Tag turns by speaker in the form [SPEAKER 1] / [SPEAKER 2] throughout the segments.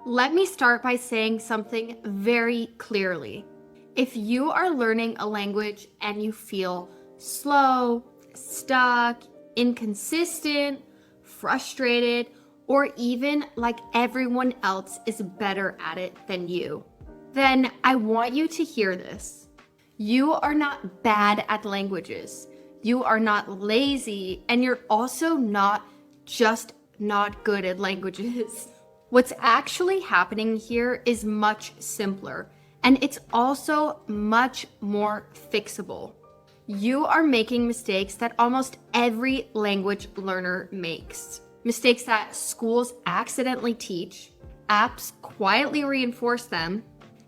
[SPEAKER 1] Let me start by saying something very clearly. If you are learning a language and you feel slow, stuck, inconsistent, frustrated, or even like everyone else is better at it than you, then I want you to hear this. You are not bad at languages. You are not lazy, and you're also not just not good at languages. What's actually happening here is much simpler, and it's also much more fixable. You are making mistakes that almost every language learner makes. Mistakes that schools accidentally teach, apps quietly reinforce them,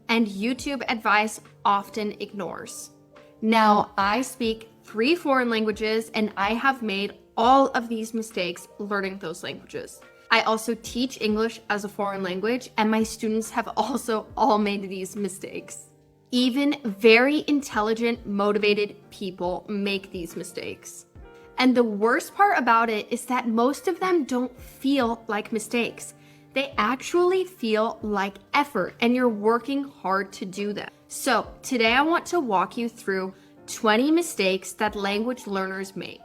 [SPEAKER 1] and YouTube advice often ignores. Now, I speak 3 foreign languages, and I have made all of these mistakes learning those languages. I also teach English as a foreign language, and my students have also all made these mistakes. Even very intelligent, motivated people make these mistakes. And the worst part about it is that most of them don't feel like mistakes. They actually feel like effort, and you're working hard to do them. So today I want to walk you through 20 mistakes that language learners make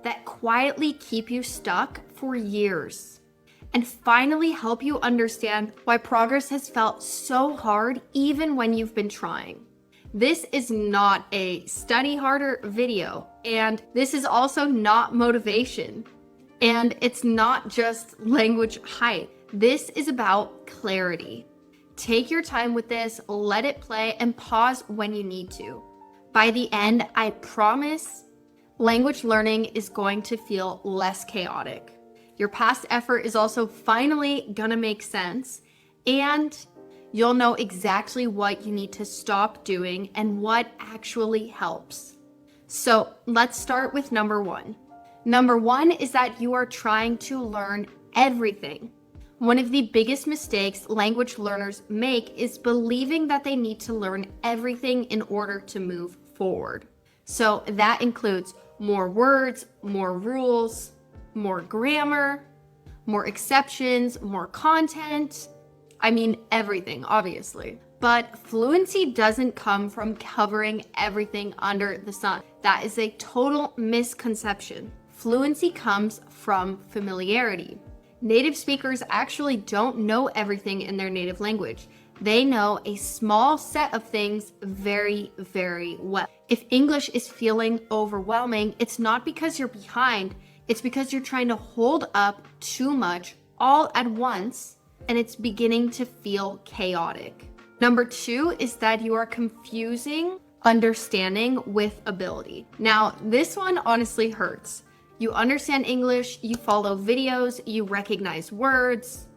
[SPEAKER 1] that quietly keep you stuck for years, and finally help you understand why progress has felt so hard even when you've been trying. This is not a study harder video, and this is also not motivation, and it's not just language hype. This is about clarity. Take your time with this, let it play, and pause when you need to. By the end, I promise, language learning is going to feel less chaotic. Your past effort is also finally gonna make sense, and you'll know exactly what you need to stop doing and what actually helps. So let's start with number 1. Number 1 is that you are trying to learn everything. One of the biggest mistakes language learners make is believing that they need to learn everything in order to move forward. So that includes more words, more rules, more grammar, more exceptions, more content. I mean, everything, obviously. But fluency doesn't come from covering everything under the sun. That is a total misconception. Fluency comes from familiarity. Native speakers actually don't know everything in their native language. They know a small set of things very, very well. If English is feeling overwhelming, it's not because you're behind. It's because you're trying to hold up too much all at once, and it's beginning to feel chaotic. Number 2 is that you are confusing understanding with ability. Now, this one honestly hurts. You understand English, you follow videos, you recognize words,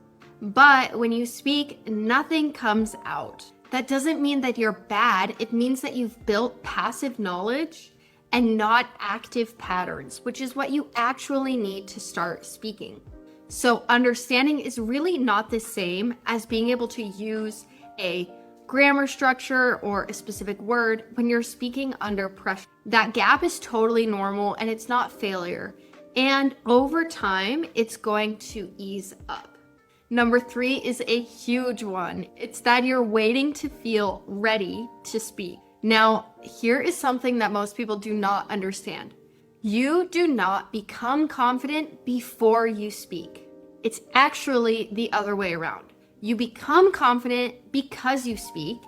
[SPEAKER 1] but when you speak, nothing comes out. That doesn't mean that you're bad. It means that you've built passive knowledge and not active patterns, which is what you actually need to start speaking. So understanding is really not the same as being able to use a grammar structure or a specific word when you're speaking under pressure. That gap is totally normal, and it's not failure. And over time, it's going to ease up. Number 3 is a huge one. It's that you're waiting to feel ready to speak. Now, here is something that most people do not understand. You do not become confident before you speak. It's actually the other way around. You become confident because you speak,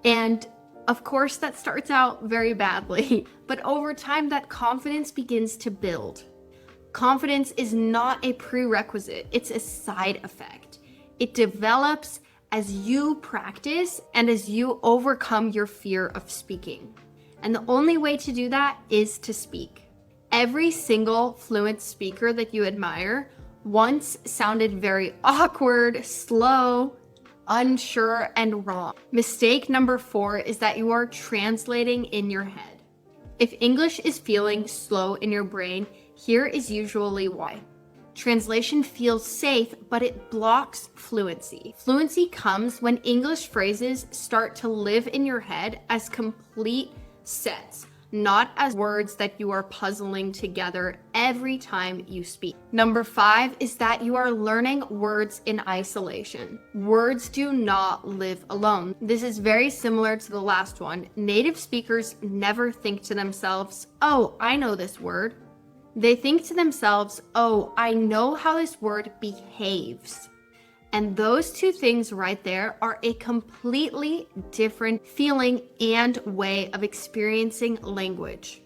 [SPEAKER 1] and of course that starts out very badly, but over time that confidence begins to build. Confidence is not a prerequisite, it's a side effect. It develops as you practice and as you overcome your fear of speaking. And the only way to do that is to speak. Every single fluent speaker that you admire once sounded very awkward, slow, unsure, and wrong. Mistake number 4 is that you are translating in your head. If English is feeling slow in your brain, here is usually why. Translation feels safe, but it blocks fluency. Fluency comes when English phrases start to live in your head as complete sets, not as words that you are puzzling together every time you speak. Number 5 is that you are learning words in isolation. Words do not live alone. This is very similar to the last one. Native speakers never think to themselves, "Oh, I know this word." They think to themselves, "Oh, I know how this word behaves." And those two things right there are a completely different feeling and way of experiencing language.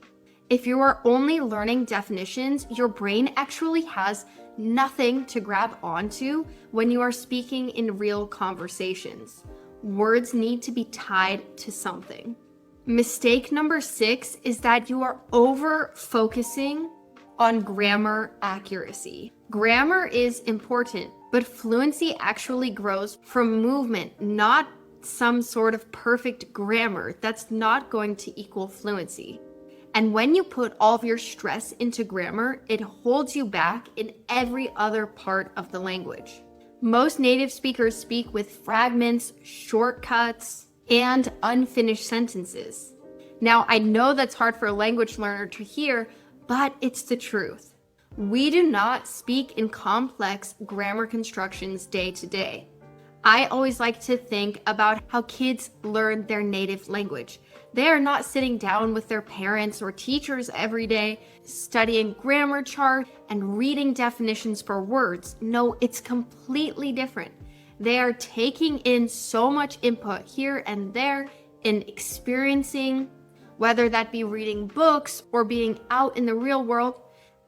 [SPEAKER 1] If you are only learning definitions, your brain actually has nothing to grab onto when you are speaking in real conversations. Words need to be tied to something. Mistake number 6 is that you are over focusing on grammar accuracy. Grammar is important, but fluency actually grows from movement, not some sort of perfect grammar. That's not going to equal fluency. And when you put all of your stress into grammar, it holds you back in every other part of the language. Most native speakers speak with fragments, shortcuts, and unfinished sentences. Now, I know that's hard for a language learner to hear, but it's the truth. We do not speak in complex grammar constructions day to day. I always like to think about how kids learn their native language. They are not sitting down with their parents or teachers every day, studying grammar charts and reading definitions for words. No, it's completely different. They are taking in so much input here and there and experiencing, whether that be reading books or being out in the real world.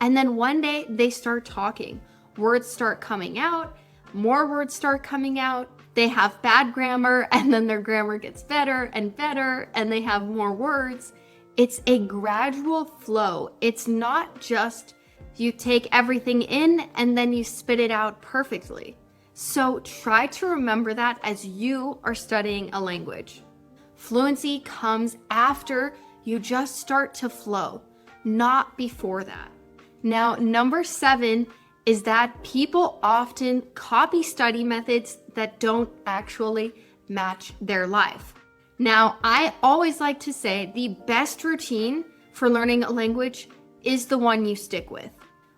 [SPEAKER 1] And then one day they start talking. Words start coming out, more words start coming out. They have bad grammar, and then their grammar gets better, and they have more words. It's a gradual flow. It's not just you take everything in and then you spit it out perfectly. So try to remember that as you are studying a language. Fluency comes after you just start to flow, not before that. Now, number 7 is that people often copy study methods that don't actually match their life. Now, I always like to say the best routine for learning a language is the one you stick with.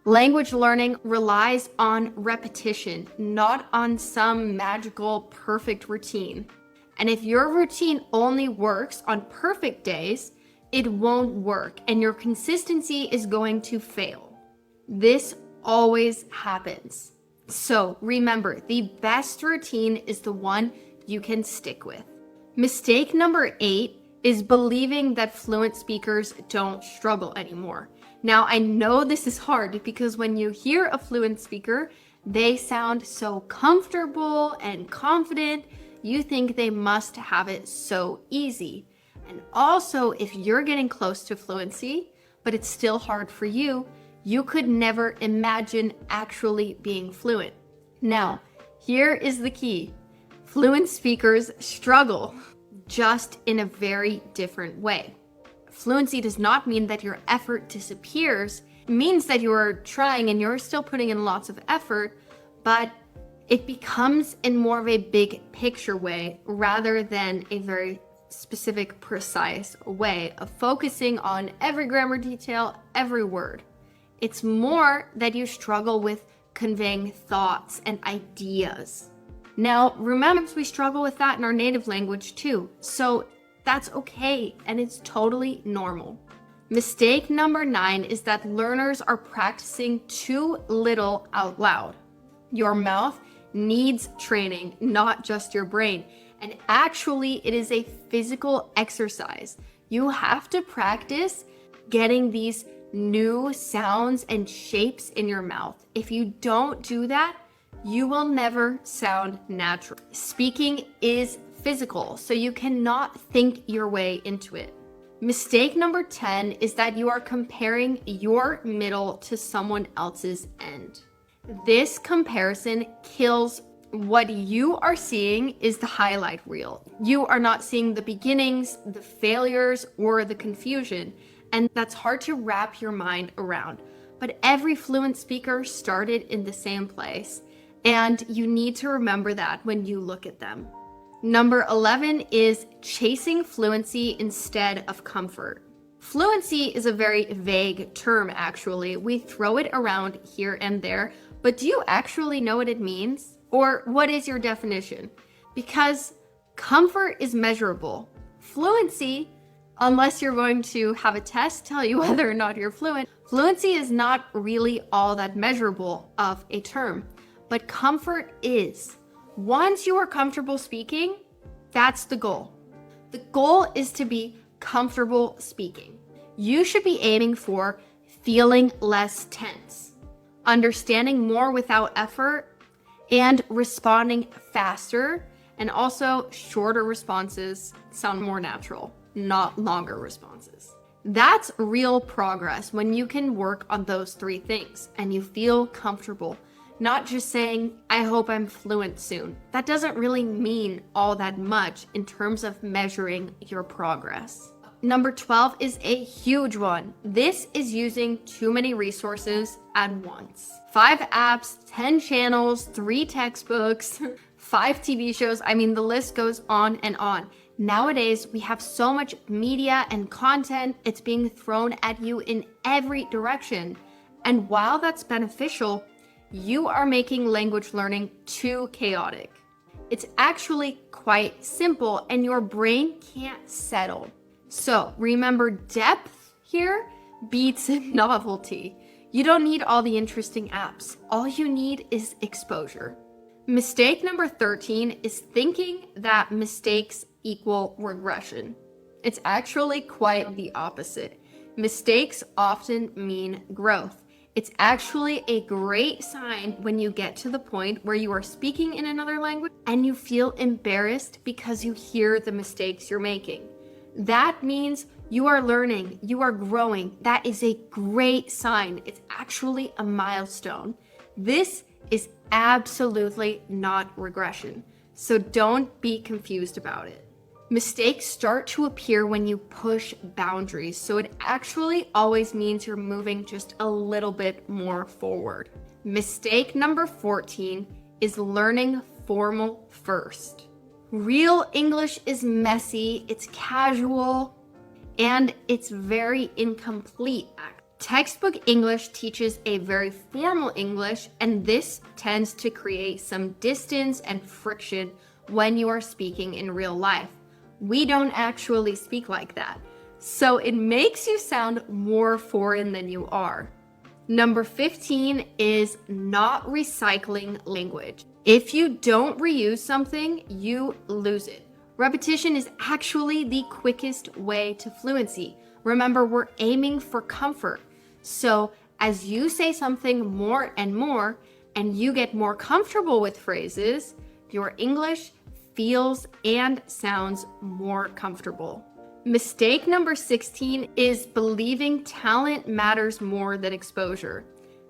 [SPEAKER 1] Language learning relies on repetition, not on some magical, perfect routine. And if your routine only works on perfect days, it won't work and your consistency is going to fail. This always happens. So remember, the best routine is the one you can stick with. Mistake number 8 is believing that fluent speakers don't struggle anymore. Now, I know this is hard because when you hear a fluent speaker, they sound so comfortable and confident. You think they must have it so easy. And also, if you're getting close to fluency, but it's still hard for you, you could never imagine actually being fluent. Now, here is the key. Fluent speakers struggle, just in a very different way. Fluency does not mean that your effort disappears. It means that you are trying and you're still putting in lots of effort, but it becomes in more of a big picture way rather than a very specific, precise way of focusing on every grammar detail, every word. It's more that you struggle with conveying thoughts and ideas. Now, remember, we struggle with that in our native language too, so that's okay and it's totally normal. Mistake number 9 is that learners are practicing too little out loud. Your mouth needs training, not just your brain. And actually, it is a physical exercise. You have to practice getting these new sounds and shapes in your mouth. If you don't do that, you will never sound natural. Speaking is physical, so you cannot think your way into it. Mistake number 10 is that you are comparing your middle to someone else's end. This comparison kills. What you are seeing is the highlight reel. You are not seeing the beginnings, the failures, or the confusion, and that's hard to wrap your mind around. But every fluent speaker started in the same place, and you need to remember that when you look at them. Number 11 is chasing fluency instead of comfort. Fluency is a very vague term, actually. We throw it around here and there, but do you actually know what it means? Or what is your definition? Because comfort is measurable. Fluency, unless you're going to have a test tell you whether or not you're fluent, fluency is not really all that measurable of a term, but comfort is. Once you are comfortable speaking, that's the goal. The goal is to be comfortable speaking. You should be aiming for feeling less tense, understanding more without effort, and responding faster. And also, shorter responses sound more natural, not longer responses. That's real progress when you can work on those three things and you feel comfortable. Not just saying, I hope I'm fluent soon. That doesn't really mean all that much in terms of measuring your progress. Number 12 is a huge one. This is using too many resources at once. 5 apps, 10 channels, 3 textbooks, 5 TV shows. I mean, the list goes on and on. Nowadays, we have so much media and content. It's being thrown at you in every direction. And while that's beneficial, you are making language learning too chaotic. It's actually quite simple and your brain can't settle. So remember, depth here beats novelty. You don't need all the interesting apps. All you need is exposure. Mistake number 13 is thinking that mistakes equal regression. It's actually quite the opposite. Mistakes often mean growth. It's actually a great sign when you get to the point where you are speaking in another language and you feel embarrassed because you hear the mistakes you're making. That means you are learning, you are growing. That is a great sign. It's actually a milestone. This is absolutely not regression, so don't be confused about it. Mistakes start to appear when you push boundaries, so it actually always means you're moving just a little bit more forward. Mistake number 14 is learning formal first. Real English is messy, it's casual, and it's very incomplete. Textbook English teaches a very formal English, and this tends to create some distance and friction when you are speaking in real life. We don't actually speak like that, so it makes you sound more foreign than you are. Number 15 is not recycling language. If you don't reuse something, you lose it. Repetition is actually the quickest way to fluency. Remember, we're aiming for comfort. So as you say something more and you get more comfortable with phrases, your English feels and sounds more comfortable. Mistake number 16 is believing talent matters more than exposure.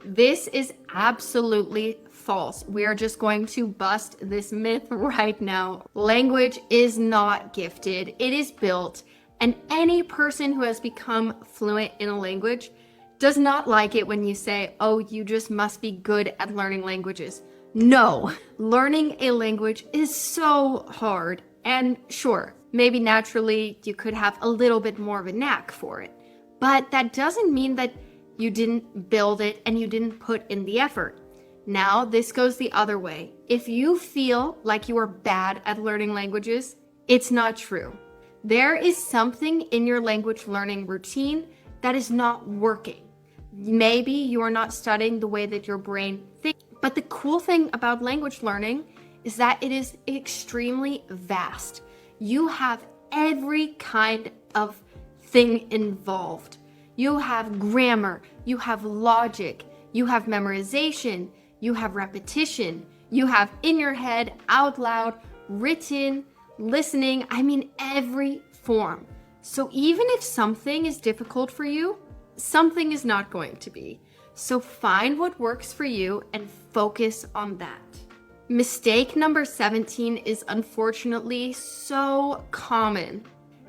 [SPEAKER 1] This is absolutely false. We are just going to bust this myth right now. Language is not gifted, it is built, and any person who has become fluent in a language does not like it when you say, oh, you just must be good at learning languages. No, learning a language is so hard, and sure, maybe naturally you could have a little bit more of a knack for it, but that doesn't mean that you didn't build it and you didn't put in the effort. Now, this goes the other way. If you feel like you are bad at learning languages, it's not true. There is something in your language learning routine that is not working. Maybe you are not studying the way that your brain thinks. But the cool thing about language learning is that it is extremely vast. You have every kind of thing involved. You have grammar, you have logic, you have memorization, you have repetition, you have in your head, out loud, written, listening, every form. So even if something is difficult for you, something is not going to be. So find what works for you and focus on that. Mistake number 17 is unfortunately so common.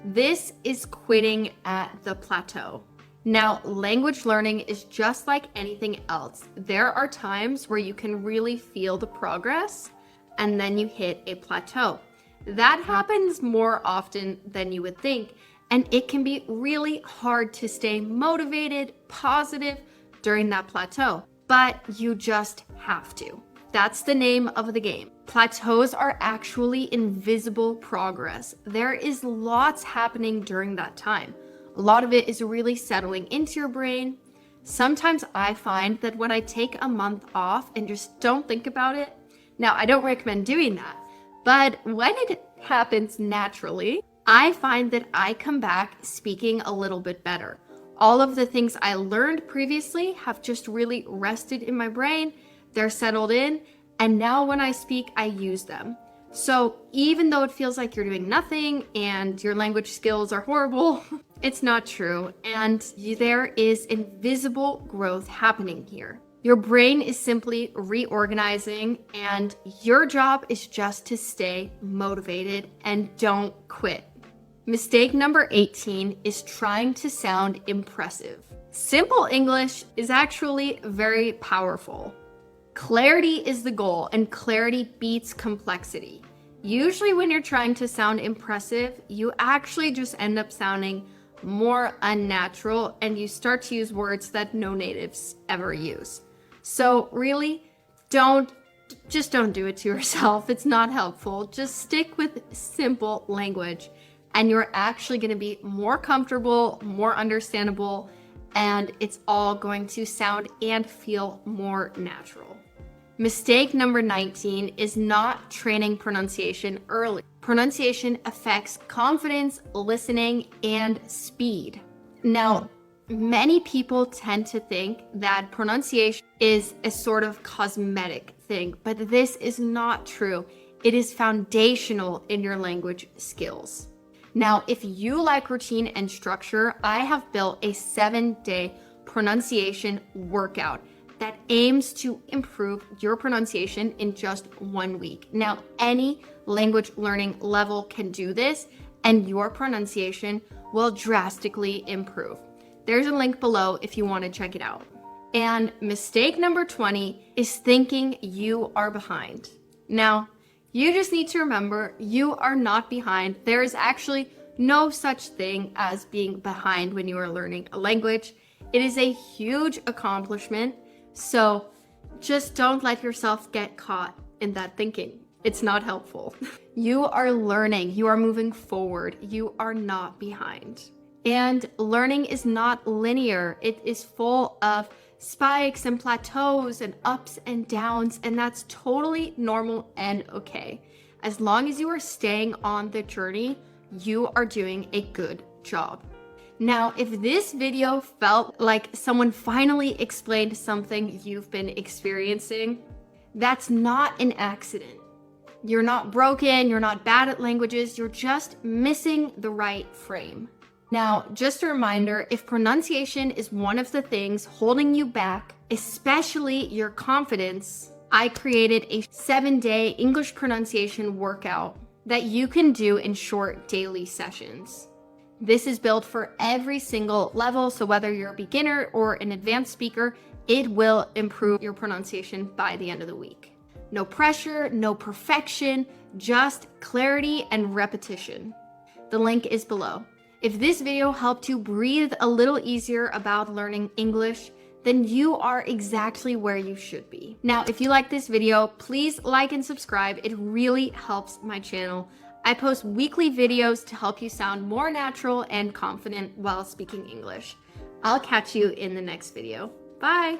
[SPEAKER 1] This is quitting at the plateau. Now, language learning is just like anything else. There are times where you can really feel the progress and then you hit a plateau. That happens more often than you would think. and it can be really hard to stay motivated, positive during that plateau, but you just have to. That's the name of the game. Plateaus are actually invisible progress. There is lots happening during that time. A lot of it is really settling into your brain. Sometimes I find that when I take a month off and just don't think about it, now I don't recommend doing that, but when it happens naturally, I find that I come back speaking a little bit better. All of the things I learned previously have just really rested in my brain. They're settled in, and now when I speak, I use them. So even though it feels like you're doing nothing and your language skills are horrible, it's not true. And there is invisible growth happening here. Your brain is simply reorganizing, and your job is just to stay motivated and don't quit. Mistake number 18 is trying to sound impressive. Simple English is actually very powerful. Clarity is the goal, and clarity beats complexity. Usually when you're trying to sound impressive, you actually just end up sounding more unnatural, and you start to use words that no natives ever use. So really, don't do it to yourself. It's not helpful. Just stick with simple language, and you're actually going to be more comfortable, more understandable, and it's all going to sound and feel more natural. Mistake number 19 is not training pronunciation early. Pronunciation affects confidence, listening, and speed. Now, many people tend to think that pronunciation is a sort of cosmetic thing, but this is not true. It is foundational in your language skills. Now, if you like routine and structure, I have built a 7-day pronunciation workout that aims to improve your pronunciation in just 1 week. Now, any language learning level can do this, and your pronunciation will drastically improve. There's a link below if you want to check it out. And mistake number 20 is thinking you are behind. Now, you just need to remember you are not behind. There is actually no such thing as being behind when you are learning a language. It is a huge accomplishment. So just don't let yourself get caught in that thinking. It's not helpful. You are learning. You are moving forward. You are not behind. And learning is not linear. It is full of spikes and plateaus and ups and downs, and that's totally normal and okay. As long as you are staying on the journey, you are doing a good job. Now, if this video felt like someone finally explained something you've been experiencing, that's not an accident. You're not broken, you're not bad at languages, you're just missing the right frame. Now, just a reminder, if pronunciation is one of the things holding you back, especially your confidence, I created a 7-day English pronunciation workout that you can do in short daily sessions. This is built for every single level, so whether you're a beginner or an advanced speaker, it will improve your pronunciation by the end of the week. No pressure, no perfection, just clarity and repetition. The link is below. If this video helped you breathe a little easier about learning English, then you are exactly where you should be. Now, if you like this video, please like and subscribe. It really helps my channel. I post weekly videos to help you sound more natural and confident while speaking English. I'll catch you in the next video. Bye!